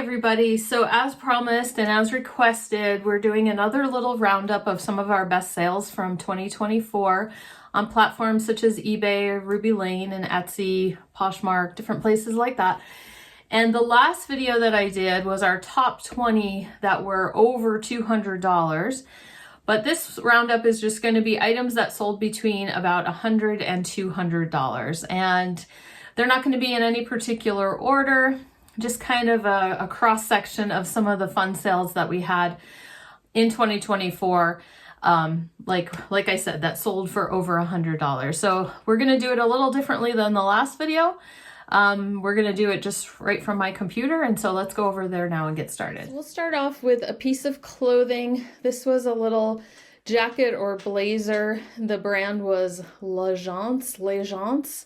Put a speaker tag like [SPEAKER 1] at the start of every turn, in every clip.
[SPEAKER 1] everybody. So as promised and as requested, we're doing another little roundup of some of our best sales from 2024 on platforms such as eBay, Ruby Lane, and Etsy, Poshmark, different places like that. And the last video that I did was our top 20 that were over $200. But this roundup is just going to be items that sold between about $100 and $200. And they're not going to be in any particular order, just kind of a cross section of some of the fun sales that we had in 2024. Like I said, that sold for over $100. So we're going to do it a little differently than the last video. We're going to do it just right from my computer. And so let's go over there now and get started. We'll start off with a piece of clothing. This was a little jacket or blazer. The brand was Legence.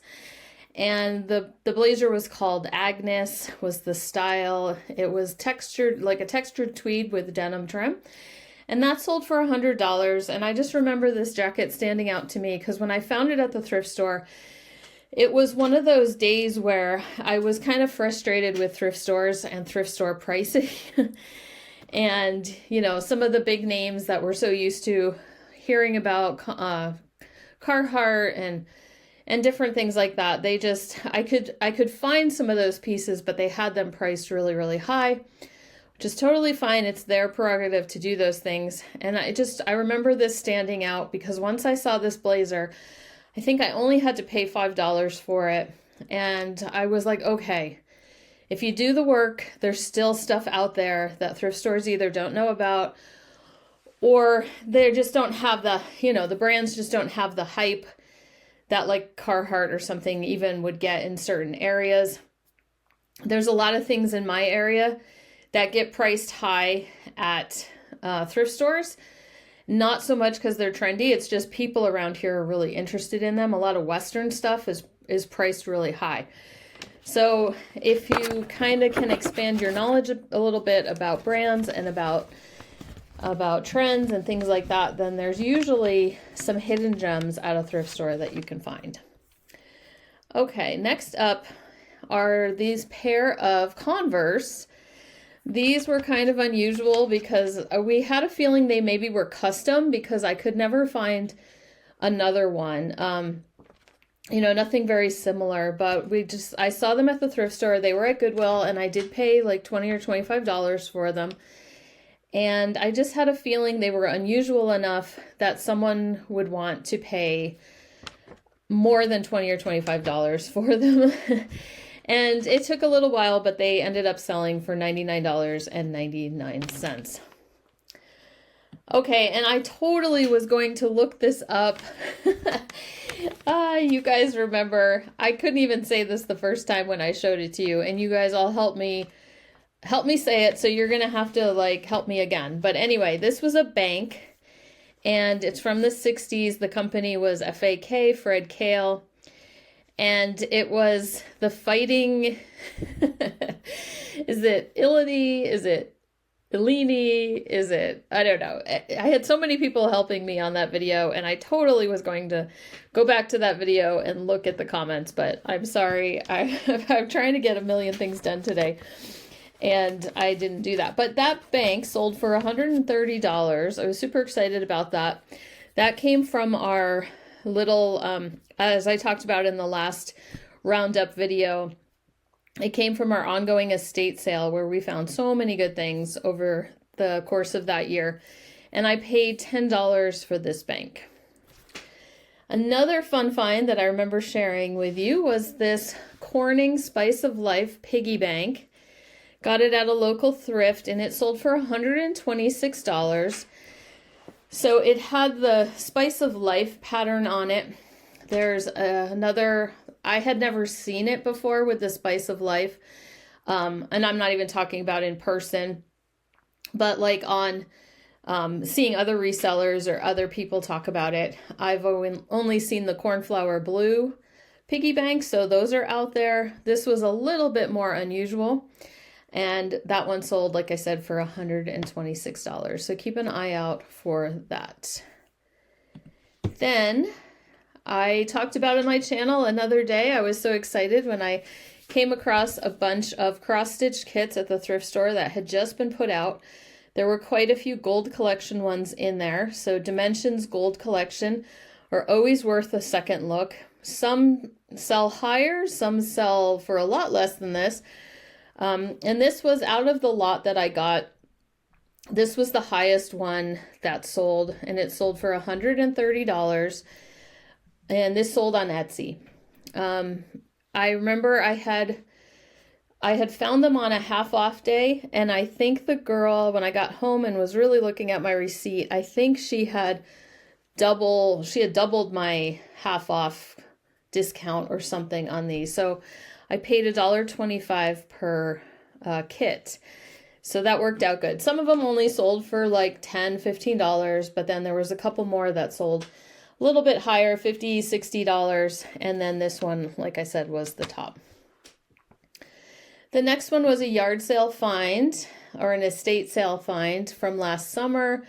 [SPEAKER 1] And the blazer was called Agnes, was the style. It was textured, like a textured tweed with denim trim. And that sold for $100. And I just remember this jacket standing out to me because when I found it at the thrift store, it was one of those days where I was kind of frustrated with thrift stores and thrift store pricing. And, you know, some of the big names that we're so used to hearing about, Carhartt and different things like that. They just, I could find some of those pieces, but they had them priced really, really high, which is totally fine. It's their prerogative to do those things. And I remember this standing out because once I saw this blazer, I think I only had to pay $5 for it. And I was like, okay, if you do the work, there's still stuff out there that thrift stores either don't know about or they just don't have the, you know, the brands just don't have the hype that like Carhartt or something even would get in certain areas. There's a lot of things in my area that get priced high at thrift stores. Not so much because they're trendy. It's just people around here are really interested in them. A lot of Western stuff is priced really high. So if you kind of can expand your knowledge a little bit about brands and about trends and things like that, then there's usually some hidden gems at a thrift store that you can find. Okay, next up are these pair of Converse. These were kind of unusual because we had a feeling they maybe were custom because I could never find another one. You know, nothing very similar, but I saw them at the thrift store. They were at Goodwill and I did pay like $20 or $25 for them. And I just had a feeling they were unusual enough that someone would want to pay more than $20 or $25 for them. And it took a little while, but they ended up selling for $99.99. Okay, and I totally was going to look this up. You guys remember, I couldn't even say this the first time when I showed it to you, and you guys all helped me say it, so you're going to have to like help me again. But anyway, this was a bank, and it's from the 60s. The company was FAK, Fred Kale. And it was the fighting, is it Illini? Is it Illini? Is it, I don't know. I had so many people helping me on that video and I totally was going to go back to that video and look at the comments, but I'm sorry. I'm trying to get a million things done today and I didn't do that. But that bank sold for $130. I was super excited about that. That came from our little, as I talked about in the last roundup video, it came from our ongoing estate sale where we found so many good things over the course of that year. And I paid $10 for this bank. Another fun find that I remember sharing with you was this Corning Spice of Life piggy bank. Got it at a local thrift and it sold for $126. So it had the Spice of Life pattern on it. There's another, I had never seen it before with the Spice of Life. And I'm not even talking about in person, but like on seeing other resellers or other people talk about it. I've only seen the Cornflower Blue piggy bank, so those are out there. This was a little bit more unusual. And that one sold, like I said, for $126. So keep an eye out for that. Then I talked about on my channel another day. I was so excited when I came across a bunch of cross-stitch kits at the thrift store that had just been put out. There were quite a few gold collection ones in there. So Dimensions Gold Collection are always worth a second look. Some sell higher, some sell for a lot less than this. And this was out of the lot that I got. This was the highest one that sold, and it sold for $130. And this sold on Etsy. I remember I had found them on a half off day, and I think the girl, when I got home and was really looking at my receipt, I think she had doubled my half off discount or something on these. So I paid $1.25 per kit. So that worked out good. Some of them only sold for like $10, $15, but then there was a couple more that sold a little bit higher, $50, $60, and then this one, like I said, was the top. The next one was a yard sale find, or an estate sale find from last summer.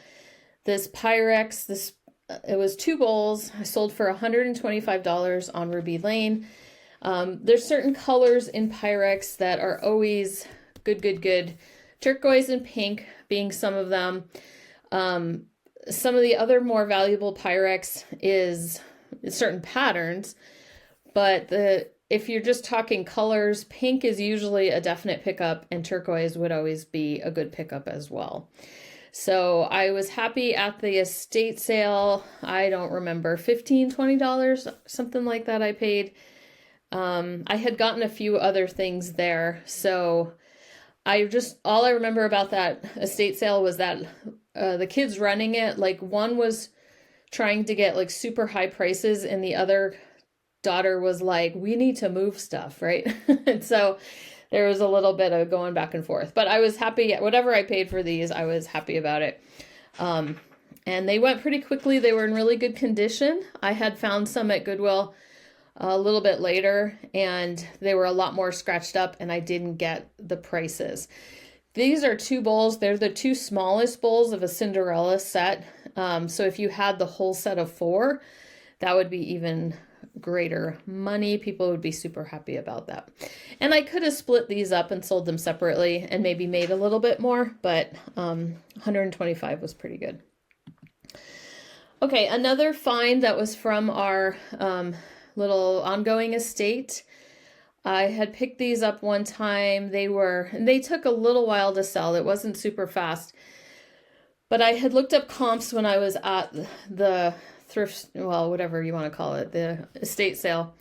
[SPEAKER 1] This Pyrex, it was 2 bowls. I sold for $125 on Ruby Lane. There's certain colors in Pyrex that are always good. Turquoise and pink being some of them. Some of the other more valuable Pyrex is certain patterns, but if you're just talking colors, pink is usually a definite pickup, and turquoise would always be a good pickup as well. So I was happy at the estate sale. I don't remember, $15, $20, something like that I paid. I had gotten a few other things there, so all I remember about that estate sale was that the kids running it, like one was trying to get like super high prices, and the other daughter was like, we need to move stuff, right? And so there was a little bit of going back and forth, but I was happy. Whatever I paid for these, I was happy about it. And they went pretty quickly. They were in really good condition. I had found some at Goodwill a little bit later, and they were a lot more scratched up, and I didn't get the prices. These are 2 bowls. They're the 2 smallest bowls of a Cinderella set. So if you had the whole set of 4, that would be even greater money. People would be super happy about that. And I could have split these up and sold them separately and maybe made a little bit more, but $125 was pretty good. Okay, another find that was from our little ongoing estate. I had picked these up one time. They took a little while to sell. It wasn't super fast. But I had looked up comps when I was at the thrift, well, whatever you want to call it, the estate sale.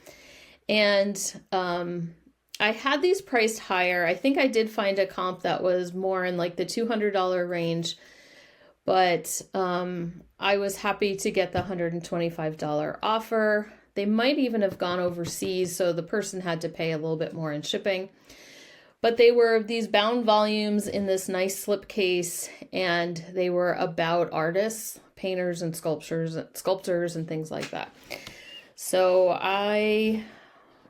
[SPEAKER 1] And I had these priced higher. I think I did find a comp that was more in like the $200 range. But I was happy to get the $125 offer. They might even have gone overseas, so the person had to pay a little bit more in shipping. But they were these bound volumes in this nice slipcase, and they were about artists, painters and sculptors and things like that. So I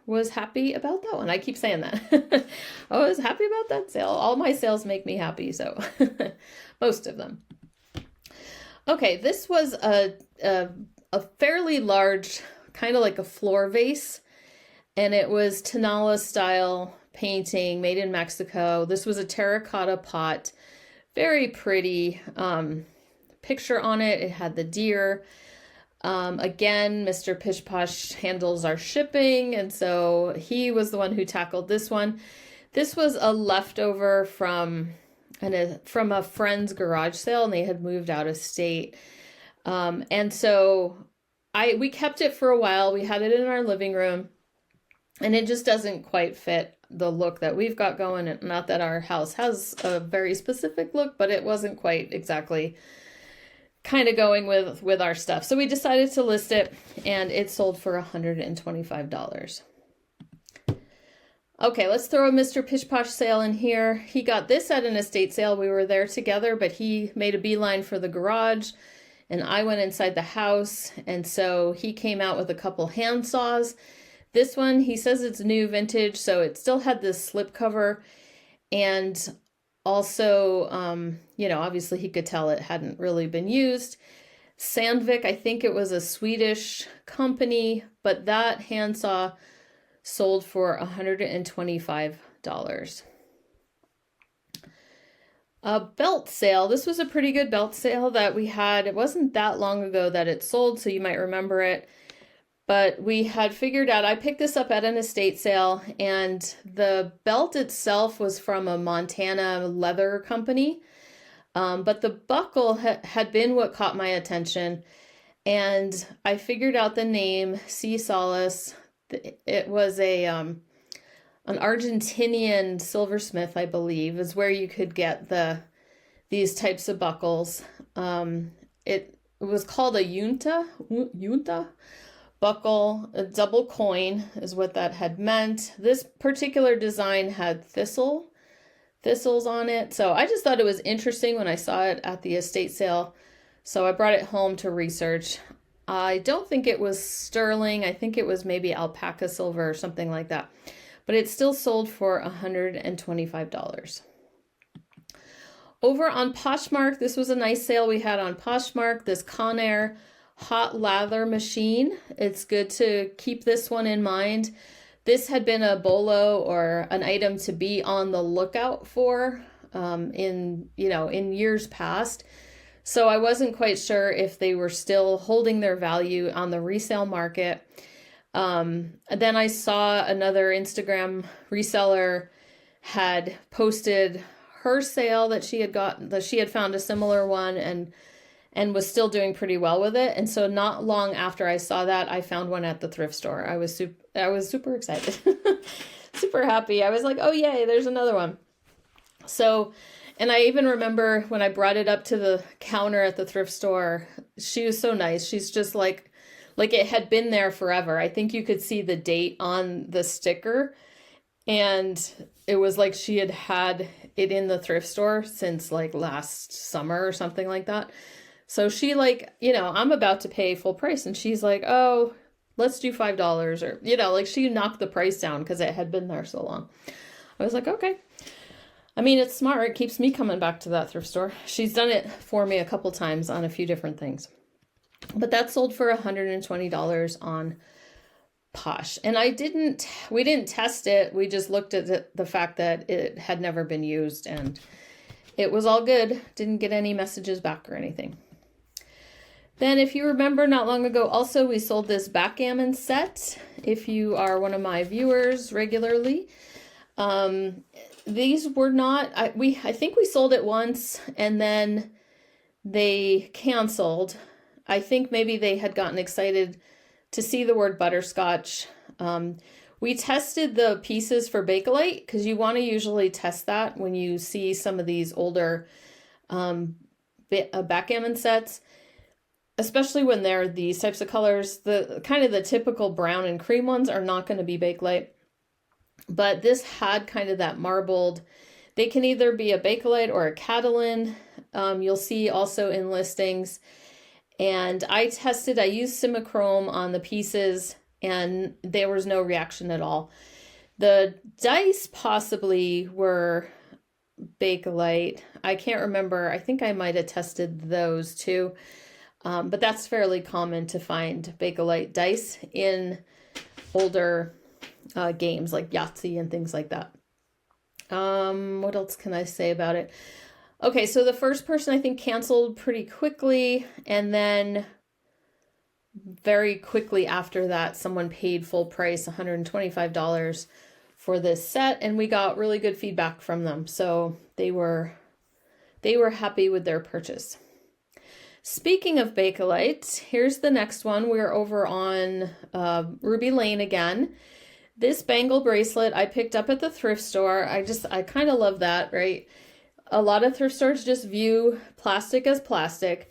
[SPEAKER 1] was happy about that one. I keep saying that. I was happy about that sale. All my sales make me happy, so most of them. Okay, this was a fairly large, kind of like a floor vase, and it was Tonala style painting made in Mexico. This was a terracotta pot, very pretty picture on it. It had the deer. Again, Mr. Pish Posh handles our shipping, and so he was the one who tackled this one. This was a leftover from a friend's garage sale, and they had moved out of state. And so we kept it for a while. We had it in our living room, and it just doesn't quite fit the look that we've got going. Not that our house has a very specific look, but it wasn't quite exactly kind of going with our stuff. So we decided to list it, and it sold for $125. Okay, let's throw a Mr. Pish Posh sale in here. He got this at an estate sale. We were there together, but he made a beeline for the garage, and I went inside the house, and so he came out with a couple hand saws. This one, he says it's new vintage, so it still had this slip cover, and also, obviously he could tell it hadn't really been used. Sandvik, I think it was a Swedish company, but that handsaw sold for $125. A belt sale. This was a pretty good belt sale that we had. It wasn't that long ago that it sold, so you might remember it. But we had figured out, I picked this up at an estate sale, and the belt itself was from a Montana leather company. But the buckle had been what caught my attention. And I figured out the name, C. Solace. It was an Argentinian silversmith, I believe, is where you could get these types of buckles. It was called a Yunta buckle. A double coin is what that had meant. This particular design had thistles on it. So I just thought it was interesting when I saw it at the estate sale. So I brought it home to research. I don't think it was sterling. I think it was maybe alpaca silver or something like that. But it still sold for $125. Over on Poshmark, this was a nice sale we had on Poshmark, this Conair hot lather machine. It's good to keep this one in mind. This had been a bolo or an item to be on the lookout for in years past. So I wasn't quite sure if they were still holding their value on the resale market. Then I saw another Instagram reseller had posted her sale that she had found a similar one and was still doing pretty well with it. And so not long after I saw that, I found one at the thrift store. I was super excited, super happy. I was like, oh yay, there's another one. So, and I even remember when I brought it up to the counter at the thrift store, she was so nice. She's just like it had been there forever. I think you could see the date on the sticker, and it was like she had it in the thrift store since like last summer or something like that. So she I'm about to pay full price, and she's like, oh, let's do $5, or, she knocked the price down because it had been there so long. I was like, okay. I mean, it's smart. It keeps me coming back to that thrift store. She's done it for me a couple times on a few different things. But that sold for $120 on Posh. And we didn't test it. We just looked at the fact that it had never been used, and it was all good. Didn't get any messages back or anything. Then, if you remember, not long ago, also we sold this backgammon set. If you are one of my viewers regularly, these were not. I think we sold it once and then they canceled. I think maybe they had gotten excited to see the word butterscotch. We tested the pieces for Bakelite because you want to usually test that when you see some of these older backgammon sets. Especially when they're these types of colors, the kind of the typical brown and cream ones are not going to be Bakelite. But this had kind of that marbled, they can either be a Bakelite or a Catalan. You'll see also in listings. And I used Simichrome on the pieces, and there was no reaction at all. The dice possibly were Bakelite. I can't remember. I think I might have tested those too. But that's fairly common to find Bakelite dice in older games like Yahtzee and things like that. What else can I say about it? Okay, so the first person I think canceled pretty quickly, and then very quickly after that, someone paid full price, $125 for this set, and we got really good feedback from them. So they were happy with their purchase. Speaking of Bakelite, here's the next one. We're over on Ruby Lane again. This bangle bracelet I picked up at the thrift store. I kind of love that, right? A lot of thrift stores just view plastic as plastic.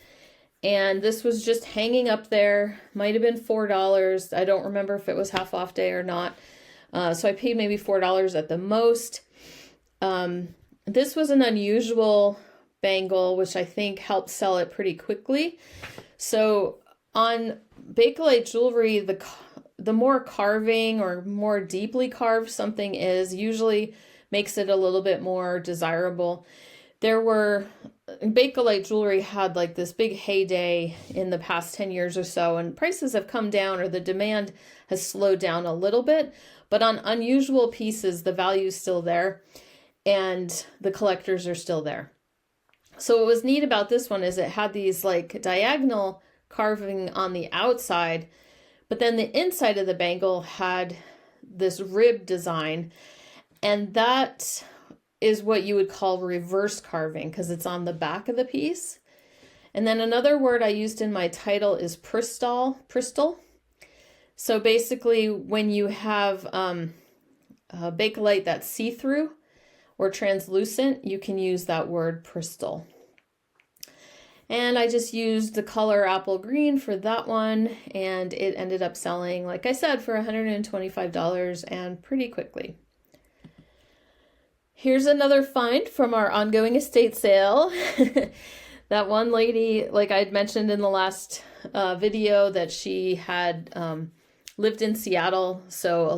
[SPEAKER 1] And this was just hanging up there. Might have been $4. I don't remember if it was half off day or not. So I paid maybe $4 at the most. This was an unusual bangle, which I think helped sell it pretty quickly. So on Bakelite jewelry, the more carving or more deeply carved something is, usually makes it a little bit more desirable. There were Bakelite jewelry had like this big heyday in the past 10 years or so, and prices have come down, or the demand has slowed down a little bit, but on unusual pieces, the value is still there and the collectors are still there. So what was neat about this one is it had these like diagonal carving on the outside, but then the inside of the bangle had this rib design, and that is what you would call reverse carving because it's on the back of the piece. And then another word I used in my title is pristal. So basically when you have Bakelite that's see-through or translucent, you can use that word pristal. And I just used the color apple green for that one, and it ended up selling, like I said, for $125 and pretty quickly. Here's another find from our ongoing estate sale. That one lady, like I had mentioned in the last video, that she had lived in Seattle. So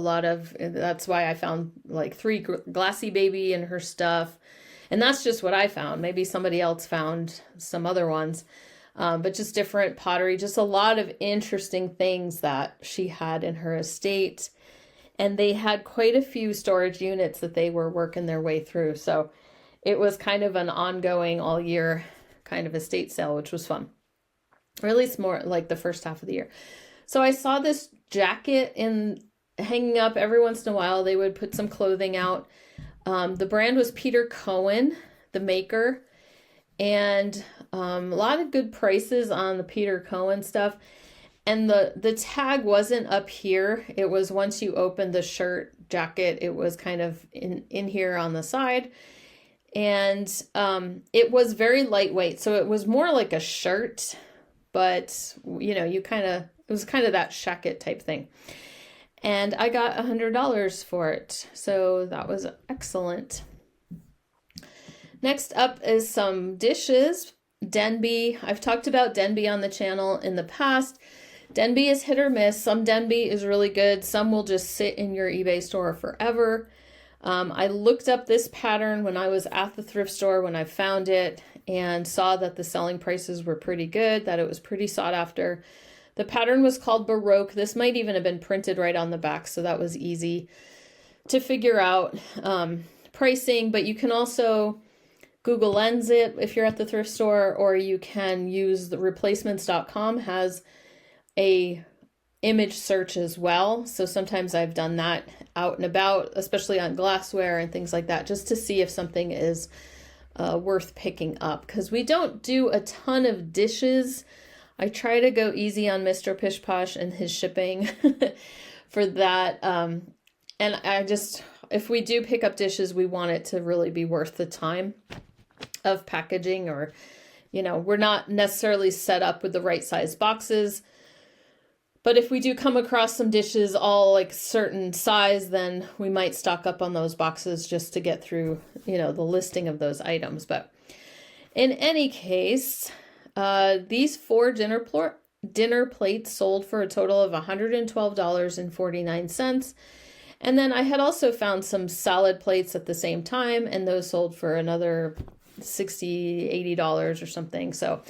[SPEAKER 1] that's why I found like 3 glassy baby in her stuff. And that's just what I found. Maybe somebody else found some other ones, but just different pottery, just a lot of interesting things that she had in her estate. And they had quite a few storage units that they were working their way through. So it was kind of an ongoing all year kind of estate sale, which was fun. Or at least more like the first half of the year. So I saw this jacket hanging up every once in a while. They would put some clothing out. The brand was Peter Cohen, the maker. And a lot of good prices on the Peter Cohen stuff. And the tag wasn't up here. It was once you opened the shirt jacket, it was kind of in here on the side. And it was very lightweight. So it was more like a shirt, but it was kind of that shacket type thing. And I got $100 for it. So that was excellent. Next up is some dishes. Denby. I've talked about Denby on the channel in the past. Denby is hit or miss. Some Denby is really good. Some will just sit in your eBay store forever. I looked up this pattern when I was at the thrift store when I found it and saw that the selling prices were pretty good, that it was pretty sought after. The pattern was called Baroque. This might even have been printed right on the back, so that was easy to figure out pricing, but you can also Google Lens it if you're at the thrift store, or you can use the replacements.com has a image search as well. So sometimes I've done that out and about, especially on glassware and things like that, just to see if something is worth picking up. Because we don't do a ton of dishes. I try to go easy on Mr. Pish Posh and his shipping for that. And if we do pick up dishes, we want it to really be worth the time of packaging, or, we're not necessarily set up with the right size boxes. But if we do come across some dishes all like certain size, then we might stock up on those boxes just to get through, the listing of those items. But in any case, these 4 dinner plates sold for a total of $112.49. And then I had also found some salad plates at the same time, and those sold for another $60, $80 or something. So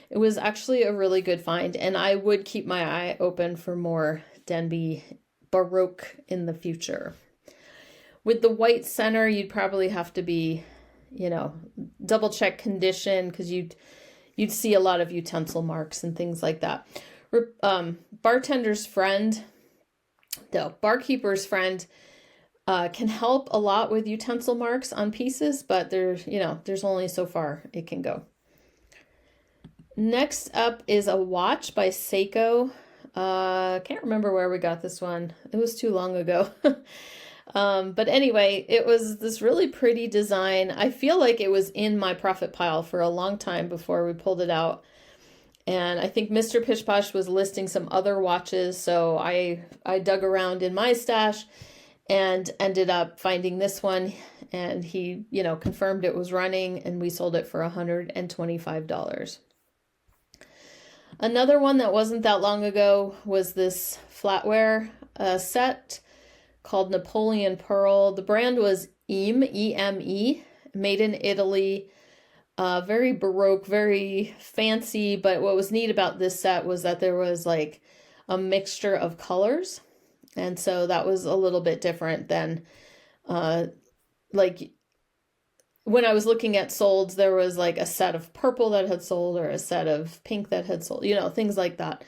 [SPEAKER 1] it was actually a really good find, and I would keep my eye open for more Denby Baroque in the future. With the white center, you'd probably have to be, double check condition, because you'd see a lot of utensil marks and things like that. Barkeeper's friend can help a lot with utensil marks on pieces, but there's only so far it can go. Next up is a watch by Seiko. Can't remember where we got this one. It was too long ago. But anyway, it was this really pretty design. I feel like it was in my profit pile for a long time before we pulled it out. And I think Mr. Pish Posh was listing some other watches, so I dug around in my stash and ended up finding this one. And he, confirmed it was running, and we sold it for $125. Another one that wasn't that long ago was this Flatware set called Napoleon Pearl. The brand was EME, made in Italy. very Baroque, very fancy. But what was neat about this set was that there was like a mixture of colors. And so that was a little bit different than like when I was looking at solds, there was like a set of purple that had sold or a set of pink that had sold, things like that.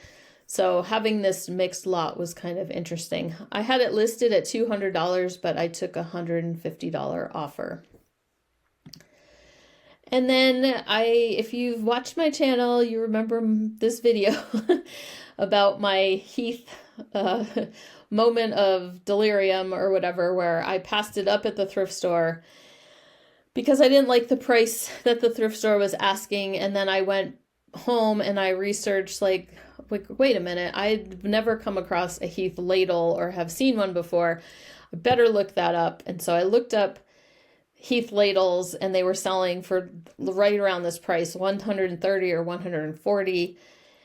[SPEAKER 1] So having this mixed lot was kind of interesting. I had it listed at $200, but I took a $150 offer. And then if you've watched my channel, you remember this video about my Heath moment of delirium or whatever, where I passed it up at the thrift store because I didn't like the price that the thrift store was asking. And then I went home and I researched like, wait a minute, I'd never come across a Heath ladle or have seen one before. I better look that up. And so I looked up Heath ladles and they were selling for right around this price, 130 or 140,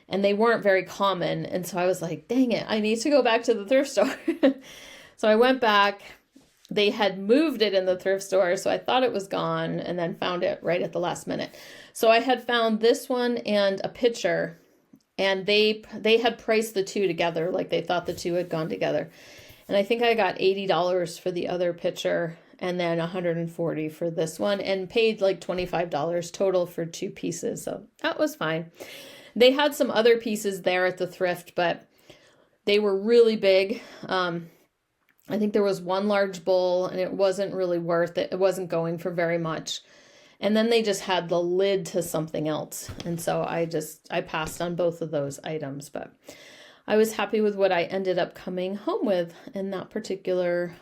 [SPEAKER 1] and they weren't very common. And so I was like, dang it, I need to go back to the thrift store. So I went back. They had moved it in the thrift store, so I thought it was gone and then found it right at the last minute. So I had found this one and a pitcher, and they had priced the two together, like they thought the two had gone together. And I think I got $80 for the other pitcher and then $140 for this one, and paid like $25 total for two pieces. So that was fine. They had some other pieces there at the thrift, but they were really big. I think there was one large bowl and it wasn't really worth it. It wasn't going for very much. And then they just had the lid to something else. And so I passed on both of those items, but I was happy with what I ended up coming home with in that particular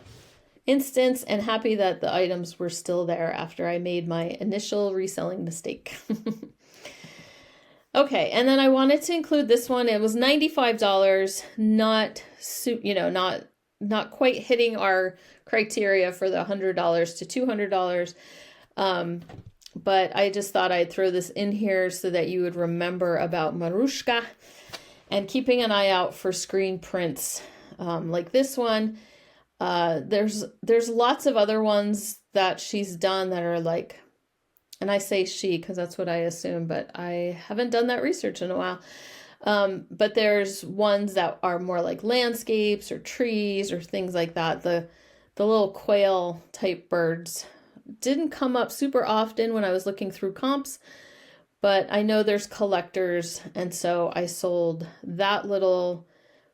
[SPEAKER 1] instance, and happy that the items were still there after I made my initial reselling mistake. Okay, and then I wanted to include this one. It was $95, not quite hitting our criteria for the $100 to $200. But I just thought I'd throw this in here so that you would remember about Marushka, and keeping an eye out for screen prints like this one. There's lots of other ones that she's done that are like, and I say she because that's what I assume, but I haven't done that research in a while. But there's ones that are more like landscapes or trees or things like that. The little quail type birds didn't come up super often when I was looking through comps, but I know there's collectors, and so I sold that little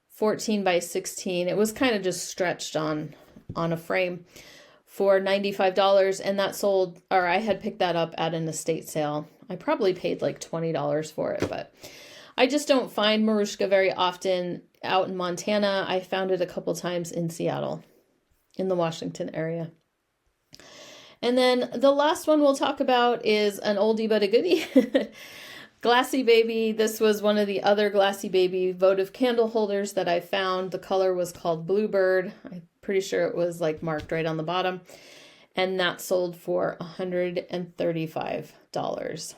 [SPEAKER 1] 14 by 16. It was kind of just stretched on a frame for $95, and that sold, or I had picked that up at an estate sale. I probably paid like $20 for it, but I just don't find Marushka very often out in Montana. I found it a couple times in Seattle, in the Washington area. And then the last one we'll talk about is an oldie but a goodie. Glassy Baby. This was one of the other Glassy Baby votive candle holders that I found. The color was called Bluebird. I'm pretty sure it was like marked right on the bottom. And that sold for $135.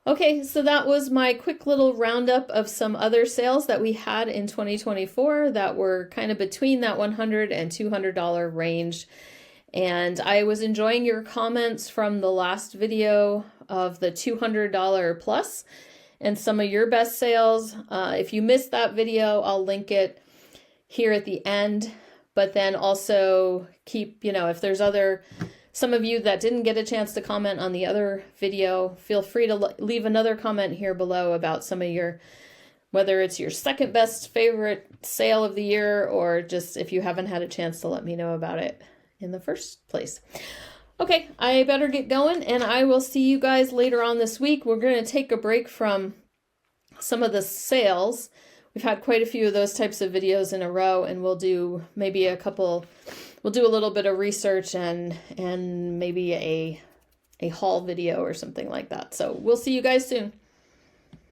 [SPEAKER 1] Okay, so that was my quick little roundup of some other sales that we had in 2024 that were kind of between that $100 and $200 range. And I was enjoying your comments from the last video of the $200 plus and some of your best sales. If you missed that video, I'll link it here at the end. But then also keep, if there's some of you that didn't get a chance to comment on the other video, feel free to leave another comment here below about some of your, whether it's your second best favorite sale of the year, or just if you haven't had a chance to let me know about it in the first place. Okay, I better get going, and I will see you guys later on this week. We're going to take a break from some of the sales. We've had quite a few of those types of videos in a row, and we'll do maybe we'll do a little bit of research and maybe a haul video or something like that. So we'll see you guys soon.